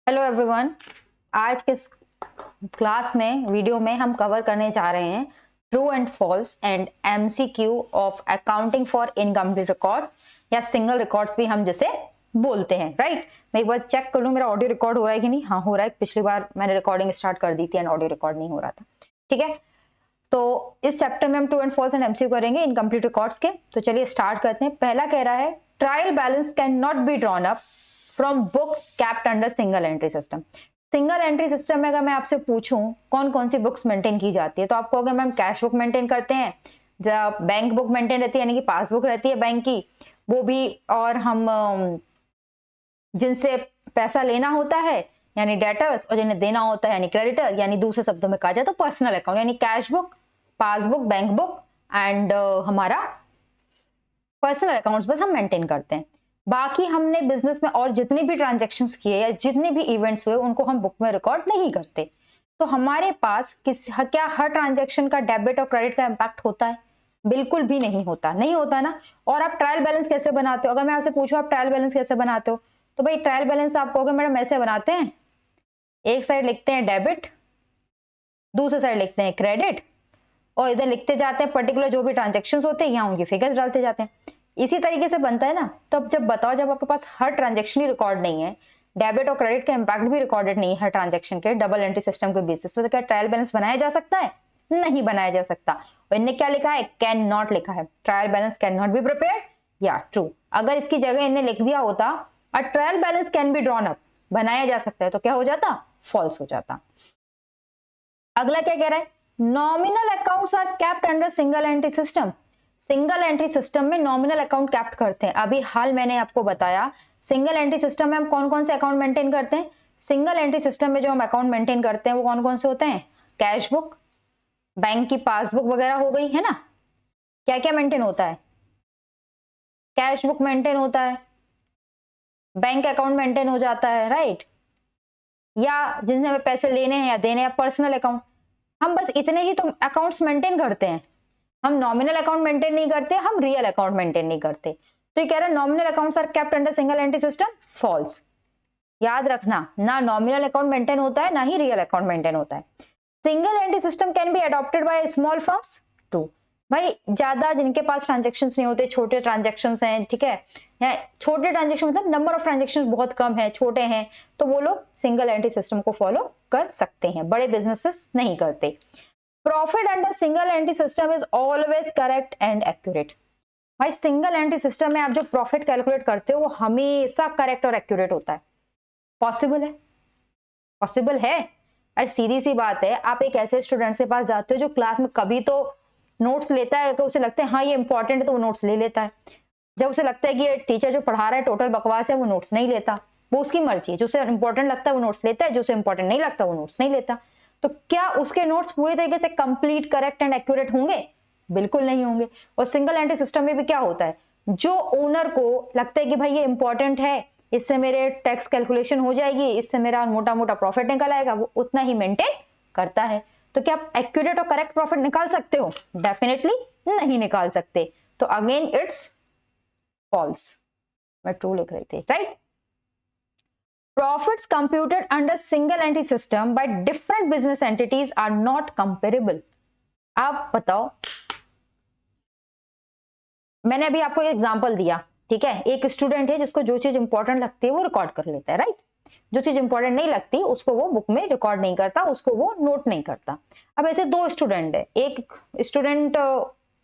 Hello everyone. आज के class में वीडियो में हम कवर करने जा रहे हैं true and false and MCQ of accounting for incomplete record या सिंगल रिकॉर्ड्स भी हम जिसे बोलते हैं। राइट, मैं एक बार चेक कर लूं मेरा ऑडियो रिकॉर्ड हो रहा है कि नहीं। हाँ, हो रहा है। पिछली बार मैंने रिकॉर्डिंग स्टार्ट कर दी थी एंड ऑडियो रिकॉर्ड नहीं हो रहा था। ठीक है, तो इस चैप्टर में हम true and false and MCQ करेंगे इनकम्प्लीट रिकॉर्ड्स के। तो चलिए स्टार्ट करते हैं। पहला कह रहा है trial balance can not be drawn up from books kept under single entry system. Single entry system में अगर मैं आपसे पूछूं कौन कौन सी बुक्स मेंटेन की जाती है, तो आप कहोगे मैम कैश बुक मेंटेन करते हैं, बैंक बुक मेंटेन रहती है यानी कि पासबुक रहती है बैंक की, वो भी, और हम जिनसे पैसा लेना होता है यानी डेटर्स, और जिन्हें देना होता है यानी क्रेडिटर, यानी दूसरे शब्दों में कहा जाए तो पर्सनल अकाउंट यानी cash book, passbook, bank book and हमारा पर्सनल अकाउंट्स बस हम मेंटेन करते हैं। बाकी हमने बिजनेस में और जितने भी ट्रांजैक्शंस किए या जितने भी इवेंट्स हुए उनको हम बुक में रिकॉर्ड नहीं करते। तो हमारे पास क्या हर ट्रांजैक्शन का डेबिट और क्रेडिट का इंपैक्ट होता है? बिल्कुल भी नहीं होता, नहीं होता ना। और आप ट्रायल बैलेंस कैसे बनाते हो? अगर मैं आपसे पूछूं आप ट्रायल बैलेंस कैसे बनाते हो, तो भाई ट्रायल बैलेंस आप कहोगे मैडम ऐसे बनाते हैं, एक साइड लिखते हैं डेबिट, दूसरी साइड लिखते हैं क्रेडिट, और इधर लिखते जाते हैं पर्टिकुलर जो भी ट्रांजेक्शन होते हैं, यहाँ उनकी फिगर्स डालते जाते हैं। इसी तरीके से बनता है ना। तो अब जब बताओ, जब आपके पास हर ट्रांजेक्शन ही रिकॉर्ड नहीं है, डेबिट और क्रेडिट का इंपैक्ट भी रिकॉर्डेड नहीं है हर ट्रांजेक्शन के डबल एंट्री सिस्टम के बेसिस पे, तो क्या ट्रायल बैलेंस बनाया जा सकता है? नहीं बनाया जा सकता। और इनने क्या लिखा है? कैन नॉट लिखा है। Trial balance can not be prepared या ट्रू। अगर इसकी जगह इन्हें लिख दिया होता a trial balance can be drawn up, बनाया जा सकता है, तो क्या हो जाता? फॉल्स हो जाता। अगला क्या कह रहा है? Nominal accounts are kept under single entry system. Single entry system में नॉमिनल अकाउंट कैप्ट करते हैं। अभी हाल मैंने आपको बताया सिंगल एंट्री सिस्टम में हम कौन कौन से अकाउंट मेंटेन करते हैं। सिंगल एंट्री सिस्टम में जो हम अकाउंट मेंटेन करते हैं वो कौन कौन से होते हैं? कैश बुक, बैंक की पासबुक वगैरह हो गई है ना। क्या क्या मेंटेन होता है? कैश बुक मेंटेन होता है, बैंक अकाउंट मेंटेन हो जाता है, राइट, या जिनसे हमें पैसे लेने हैं या देने हैं, पर्सनल अकाउंट। हम बस इतने ही तो अकाउंट्स मेंटेन करते हैं। हम नॉमिनल अकाउंट मेंटेन नहीं करते, हम रियल अकाउंट मेंटेन नहीं करते। तो ये कह रहा है nominal accounts are kept under single entry system. False. याद रखना, ना नॉमिनल अकाउंट मेंटेन होता है ना ही रियल अकाउंट मेंटेन होता है। Single entry system can be adopted by small firms. True. भाई ज्यादा जिनके पास ट्रांजेक्शन्स नहीं होते, छोटे ट्रांजेक्शन्स हैं, ठीक है, या छोटे ट्रांजेक्शन मतलब नंबर ऑफ ट्रांजेक्शन बहुत कम है, छोटे हैं, तो वो लोग सिंगल एंट्री सिस्टम को फॉलो कर सकते हैं। बड़े बिजनेसेस नहीं करते। Profit under single entry system is always correct and accurate. भाई सिंगल एंट्री सिस्टम में आप जो प्रॉफिट कैलकुलेट करते हो वो हमेशा करेक्ट और एक्यूरेट होता है। पॉसिबल है? पॉसिबल है। अरे सीधी सी बात है, आप एक ऐसे स्टूडेंट के पास जाते हो जो क्लास में कभी तो नोट्स लेता है कि उसे लगता है हाँ ये इंपॉर्टेंट है तो वो नोट्स ले लेता है। जब उसे लगता है कि ये टीचर जो पढ़ा रहा है टोटल बकवास है, वो नोट्स नहीं लेता। वो उसकी मर्जी है, जो उसे इंपॉर्टेंट लगता है वो नोट्स लेता है, जो उसे इंपॉर्टेंट नहीं लगता वो नोट्स नहीं लेता। तो क्या उसके नोट्स पूरी तरीके से कंप्लीट, करेक्ट एंड एक्यूरेट होंगे? बिल्कुल नहीं होंगे। और सिंगल एंट्री सिस्टम में भी क्या होता है, जो ओनर को लगता है कि भाई ये इंपॉर्टेंट है, इससे मेरे टैक्स कैलकुलेशन हो जाएगी, इससे मेरा मोटा मोटा प्रॉफिट निकल आएगा, वो उतना ही मेंटेन करता है। तो क्या आप एक्यूरेट और करेक्ट प्रॉफिट निकाल सकते हो? डेफिनेटली नहीं निकाल सकते। तो अगेन इट्स फॉल्स। मैं ट्रू लिख रही थी, right. Profits computed under single entity system by different business entities are not comparable. आप बताओ, मैंने अभी आपको एक एग्जांपल दिया, ठीक है। एक स्टूडेंट है जिसको जो चीज इंपॉर्टेंट लगती है वो रिकॉर्ड कर लेता है, राइट। जो चीज इंपॉर्टेंट नहीं लगती उसको वो बुक में रिकॉर्ड नहीं करता, उसको वो नोट नहीं करता। अब ऐसे दो स्टूडेंट है, एक स्टूडेंट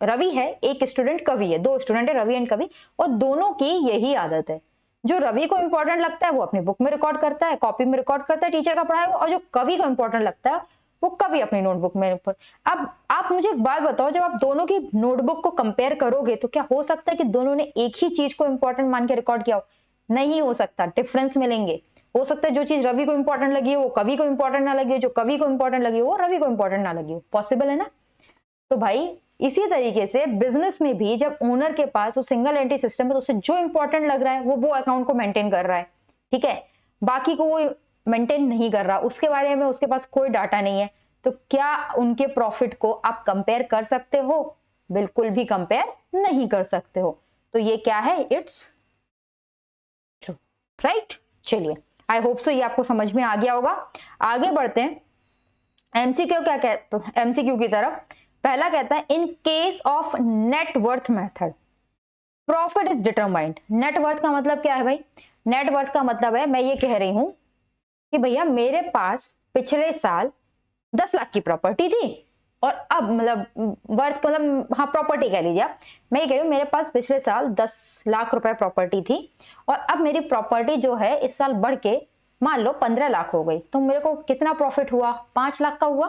रवि है, एक स्टूडेंट कवि है। दो स्टूडेंट है रवि एंड कवि, और दोनों की यही आदत है। जो रवि को इंपॉर्टेंट लगता है वो अपनी बुक में रिकॉर्ड करता है, कॉपी में रिकॉर्ड करता है, टीचर का पढ़ाया हुआ, और जो कवि को इंपॉर्टेंट लगता है वो कवि अपनी नोटबुक में। अब आप मुझे एक बात बताओ, जब आप दोनों की नोटबुक को कंपेयर करोगे तो क्या हो सकता है कि दोनों ने एक ही चीज को इंपॉर्टेंट मान के रिकॉर्ड किया हो? नहीं हो सकता, डिफरेंस मिलेंगे। हो सकता है जो चीज रवि को इंपॉर्टेंट लगी हो वो कवि को इंपॉर्टेंट ना लगी हो, जो कवि को इंपॉर्टेंट लगी हो वो रवि को इंपॉर्टेंट ना लगी हो। पॉसिबल है ना। तो भाई इसी तरीके से बिजनेस में भी जब ओनर के पास वो सिंगल एंट्री सिस्टम है तो उसे जो इंपॉर्टेंट लग रहा है वो अकाउंट को मेंटेन कर रहा है, ठीक है। बाकी को वो मेंटेन नहीं कर रहा, उसके बारे में उसके पास कोई डाटा नहीं है। तो क्या उनके प्रॉफिट को आप कंपेयर कर सकते हो? बिल्कुल भी कंपेयर नहीं कर सकते हो। तो ये क्या है? It's true, right. चलिए आई होप सो ये आपको समझ में आ गया होगा। आगे बढ़ते हैं एमसीक्यू क्या कहते हैं, एमसीक्यू की तरफ। पहला कहता है in case of net worth method profit is determined. Net worth का मतलब क्या है भाई? नेट वर्थ का मतलब है, मैं ये कह रही हूं कि भैया मेरे पास पिछले साल 10 लाख की प्रॉपर्टी थी और अब मतलब वर्थ मतलब हाँ प्रॉपर्टी कह लीजिए आप। मैं ये कह रही हूँ मेरे पास पिछले साल 10 लाख रुपए प्रॉपर्टी थी और अब मेरी प्रॉपर्टी जो है इस साल बढ़ के मान लो 15 लाख हो गई, तो मेरे को कितना प्रॉफिट हुआ? 5 लाख का हुआ,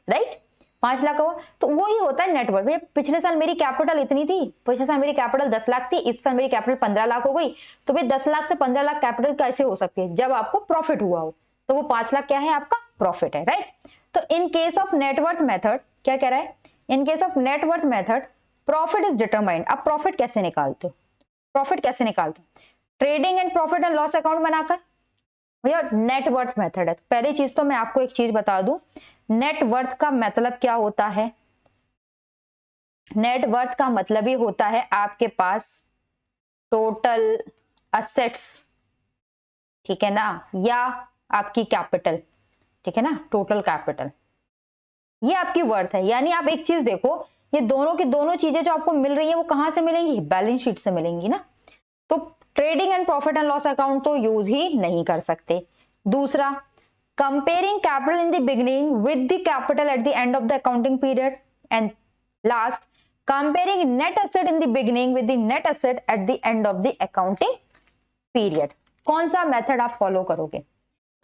राइट? 5 लाख का हुआ। तो वही होता है नेटवर्थ। भैया पिछले साल मेरी कैपिटल इतनी थी, पिछले साल मेरी कैपिटल 10 लाख थी, इस साल मेरी कैपिटल 15 लाख हो गई। तो भाई 10 लाख से 15 लाख कैपिटल कैसे हो सकती है? जब आपको प्रॉफिट हुआ हो, तो वो 5 लाख क्या है? आपका प्रॉफिट है, राइट? तो in case of net worth method क्या कह रहा है? In case of net worth method profit is determined. अब प्रॉफिट कैसे निकालते हो? प्रॉफिट कैसे निकालते हो? Trading and profit and loss account बनाकर। भैया नेटवर्थ मेथड है, तो पहली चीज तो मैं आपको एक चीज बता दूं, नेटवर्थ का मतलब क्या होता है? नेटवर्थ का मतलब ही होता है आपके पास टोटल असेट्स, ठीक है ना, या आपकी कैपिटल, ठीक है ना, टोटल कैपिटल, ये आपकी वर्थ है। यानी आप एक चीज देखो, ये दोनों की दोनों चीजें जो आपको मिल रही है वो कहां से मिलेंगी? बैलेंस शीट से मिलेंगी ना। तो trading and profit and loss account तो यूज ही नहीं कर सकते। दूसरा, comparing capital in the beginning with the capital at the end of the accounting period. And last, comparing net asset in the beginning with the net asset at the end of the accounting period. कौन सा method आप follow करोगे?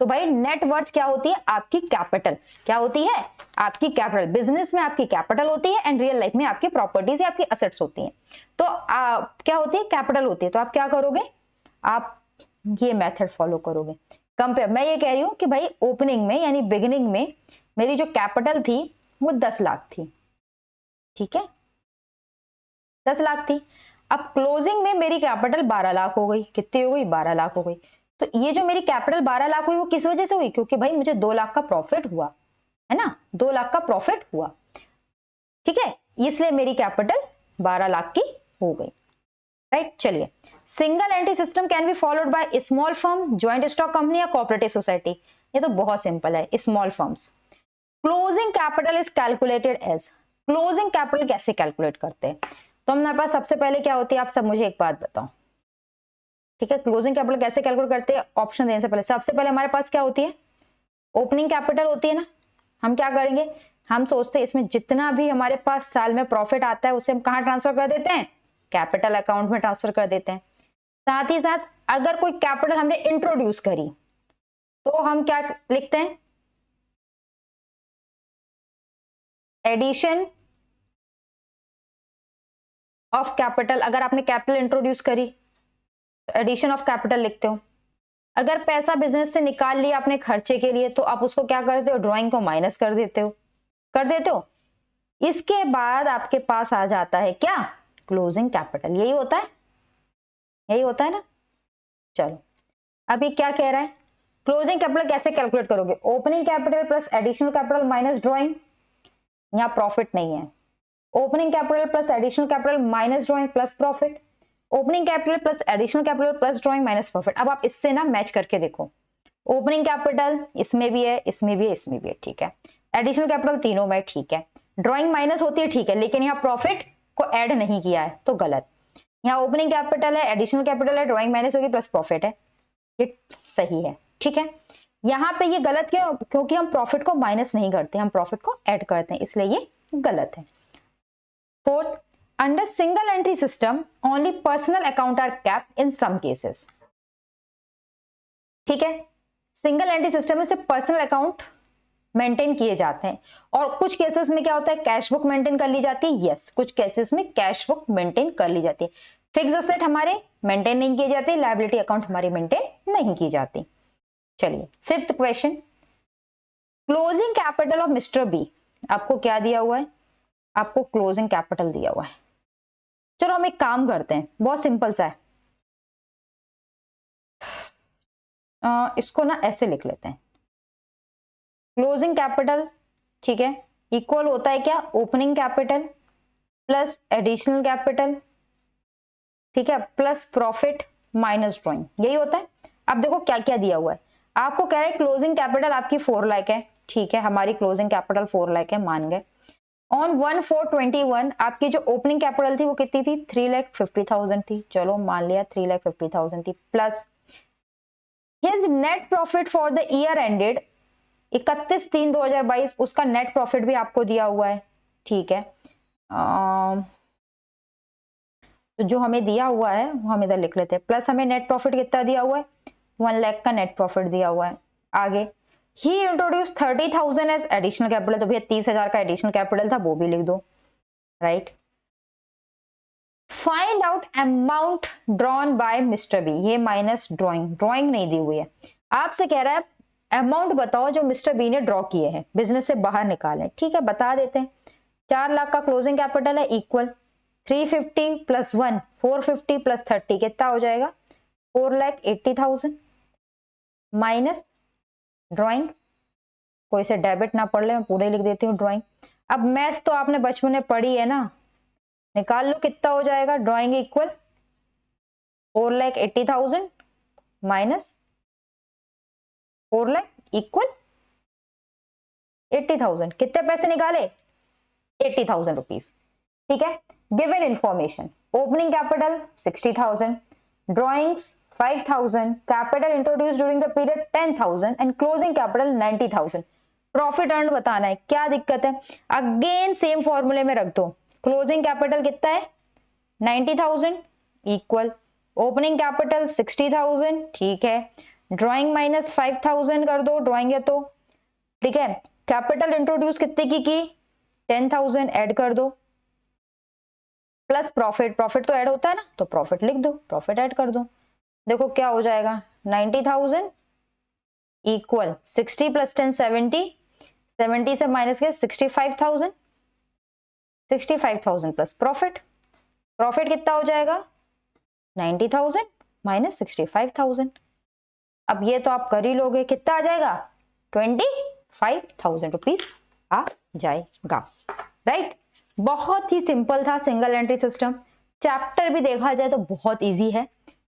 तो भाई net worth क्या होती है? आपकी कैपिटल। क्या होती है? आपकी कैपिटल। बिजनेस में आपकी कैपिटल होती है एंड रियल लाइफ में आपकी प्रॉपर्टीज या आपकी असेट्स होती हैं। तो क्या होती है? कैपिटल होती है। तो आप क्या करोगे? आप ये मेथड फॉलो करोगे। कंपेयर, मैं ये कह रही हूं कि भाई ओपनिंग में यानी बिगिनिंग में मेरी जो कैपिटल थी वो 10 लाख थी, ठीक है, 10 लाख थी। अब क्लोजिंग में मेरी कैपिटल 12 लाख हो गई। कितनी हो गई? 12 लाख हो गई। तो ये जो मेरी कैपिटल 12 लाख हुई वो किस वजह से हुई? क्योंकि भाई मुझे 2 लाख का प्रॉफिट हुआ, है ना, 2 लाख का प्रॉफिट हुआ, ठीक है, इसलिए मेरी कैपिटल 12 लाख की हो गई, राइट? चलिए, single entry system can be followed by small firm, joint stock company या कोऑपरेटिव सोसाइटी। ये तो बहुत सिंपल है, small firms. Closing capital is calculated as. Closing capital कैसे कैलकुलेट करते हैं? तो हमारे पास सबसे पहले क्या होती है, आप सब मुझे एक बात बताओ, ठीक है? क्लोजिंग कैपिटल कैसे कैलकुलेट करते हैं? ऑप्शन देने से पहले सबसे पहले हमारे पास क्या होती है? ओपनिंग कैपिटल होती है ना। हम क्या करेंगे? हम सोचते हैं इसमें जितना भी हमारे पास साल में प्रॉफिट आता है उसे हम कहां ट्रांसफर कर देते हैं? कैपिटल अकाउंट में ट्रांसफर कर देते हैं। साथ ही साथ अगर कोई कैपिटल हमने इंट्रोड्यूस करी तो हम क्या लिखते हैं? Addition of capital. अगर आपने कैपिटल इंट्रोड्यूस करी तो एडिशन ऑफ कैपिटल लिखते हो। अगर पैसा बिजनेस से निकाल लिया आपने खर्चे के लिए तो आप उसको क्या करते हो? ड्राइंग को माइनस कर देते हो, कर देते हो। इसके बाद आपके पास आ जाता है क्या? Closing capital. यही होता है, यही होता है ना। चलो, अभी क्या कह रहा है? क्लोजिंग कैपिटल कैसे कैलकुलेट करोगे? Opening capital plus additional capital minus drawing. यहां प्रॉफिट नहीं है। Opening capital plus additional capital minus drawing plus profit. Opening capital plus additional capital plus drawing minus profit. अब आप इससे ना मैच करके देखो, ओपनिंग कैपिटल इसमें भी है, इसमें भी है, इसमें भी है, ठीक है। एडिशनल कैपिटल तीनों में, ठीक है। ड्राइंग माइनस होती है, ठीक है, लेकिन यहाँ प्रॉफिट को ऐड नहीं किया है तो गलत। यहाँ ओपनिंग कैपिटल है, एडिशनल कैपिटल है, ड्राइंग माइनस होगी प्लस प्रॉफिट है, ये सही है, ठीक है। यहाँ पे ये गलत क्यों? क्योंकि हम प्रॉफिट को माइनस नहीं करते, हम प्रॉफिट को ऐड करते हैं, इसलिए ये गलत है। Fourth, under single entry system only personal account are kept in some cases. ठीक है, सिंगल एंट्री सिस्टम में सिर्फ पर्सनल अकाउंट मेंटेन किए जाते हैं और कुछ केसेस में क्या होता है? कैश बुक मेंटेन कर ली जाती है। यस, कुछ केसेस में कैश बुक मेंटेन कर ली जाती है। फिक्स एसेट हमारे मेंटेन नहीं किए जाते, लायबिलिटी अकाउंट हमारी मेंटेन नहीं की जाती। चलिए, fifth question, closing capital of mister B. आपको क्या दिया हुआ है? आपको क्लोजिंग कैपिटल दिया हुआ है। चलो हम एक काम करते हैं, बहुत सिंपल सा है, इसको ना ऐसे लिख लेते हैं, क्लोजिंग कैपिटल, ठीक है, इक्वल होता है क्या? Opening capital plus additional capital, ठीक है, प्लस प्रॉफिट माइनस ड्राइंग, यही होता है। अब देखो क्या क्या दिया हुआ है। आपको कह रहे हैं क्लोजिंग कैपिटल आपकी 4 लाख है, ठीक है, हमारी क्लोजिंग कैपिटल 4 लाख है, मान गए। ऑन 1/4/21 आपकी जो ओपनिंग कैपिटल थी वो कितनी थी, 3,50,000 थी, चलो मान लिया 3,50,000 थी, plus his net profit for the year ended 31/3/2022, उसका नेट प्रॉफिट भी आपको दिया हुआ है, ठीक है। तो जो हमें दिया हुआ है वो हम इधर लिख लेते हैं, प्लस हमें नेट प्रॉफिट कितना दिया हुआ है, 1 लाख का नेट प्रॉफिट दिया हुआ है। आगे ही इंट्रोड्यूस 30,000 एज एडिशनल कैपिटल, तो भैया 30,000 का एडिशनल कैपिटल था, वो भी लिख दो, right. Find out amount drawn by mister B, ये माइनस ड्रॉइंग, ड्रॉइंग नहीं दी हुई है, आपसे कह रहा है अमाउंट बताओ जो मिस्टर बी ने ड्रॉ किए हैं, बिजनेस से बाहर निकाले, ठीक है, बता देते हैं। 4 लाख का क्लोजिंग कैपिटल है, इक्वल 350 प्लस 1 450 प्लस 30 कितना हो जाएगा, 4,80,000 माइनस ड्रॉइंग, कोई से डेबिट ना पढ़ ले, मैं पूरे लिख देती हूँ ड्रॉइंग। अब मैथ्स तो आपने बचपन में पढ़ी है ना, निकाल लो कितना हो जाएगा, drawing equal 4,80,000 minus 4 lakh equal 80,000, कितने पैसे निकाले, 80,000 रुपीज, ठीक है। Given information, opening capital 60,000, drawings 5,000, capital introduce during the period 10,000 and closing capital 90,000। Profit earn बताना है, क्या दिक्कत है, अगेन सेम फॉर्मूले में रख दो, क्लोजिंग कैपिटल कितना है 90,000 इक्वल ओपनिंग कैपिटल 60,000, ठीक है, ड्रॉइंग माइनस 5,000 कर दो, ड्रॉइंग है तो, ठीक है, कैपिटल इंट्रोड्यूस कितने की 10,000 ऐड कर दो, प्लस प्रॉफिट, प्रॉफिट तो ऐड होता है ना, तो प्रॉफिट लिख दो, प्रॉफिट ऐड कर दो, देखो क्या हो जाएगा 90,000 इक्वल 60 प्लस 10 70, 70 से माइनस के 65,000, 65,000 प्लस प्रॉफिट, प्रॉफिट कितना हो जाएगा 90,000 माइनस 65,000। अब ये तो आप कर ही लोगे, कितना आ जाएगा 25,000 रुपीज आ जाएगा, राइट। बहुत ही सिंपल था सिंगल एंट्री सिस्टम, चैप्टर भी देखा जाए तो बहुत इजी है,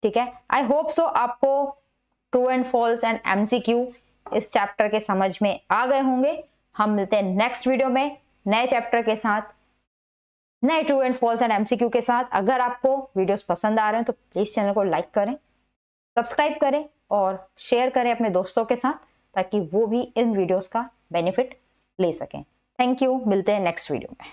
ठीक है। आई होप सो आपको true and false and MCQ इस चैप्टर के समझ में आ गए होंगे। हम मिलते हैं नेक्स्ट वीडियो में नए चैप्टर के साथ, नए true and false and MCQ के साथ। अगर आपको वीडियोस पसंद आ रहे हैं तो प्लीज चैनल को लाइक करें, सब्सक्राइब करें और शेयर करें अपने दोस्तों के साथ, ताकि वो भी इन वीडियोस का बेनिफिट ले सकें। थैंक यू, मिलते हैं नेक्स्ट वीडियो में।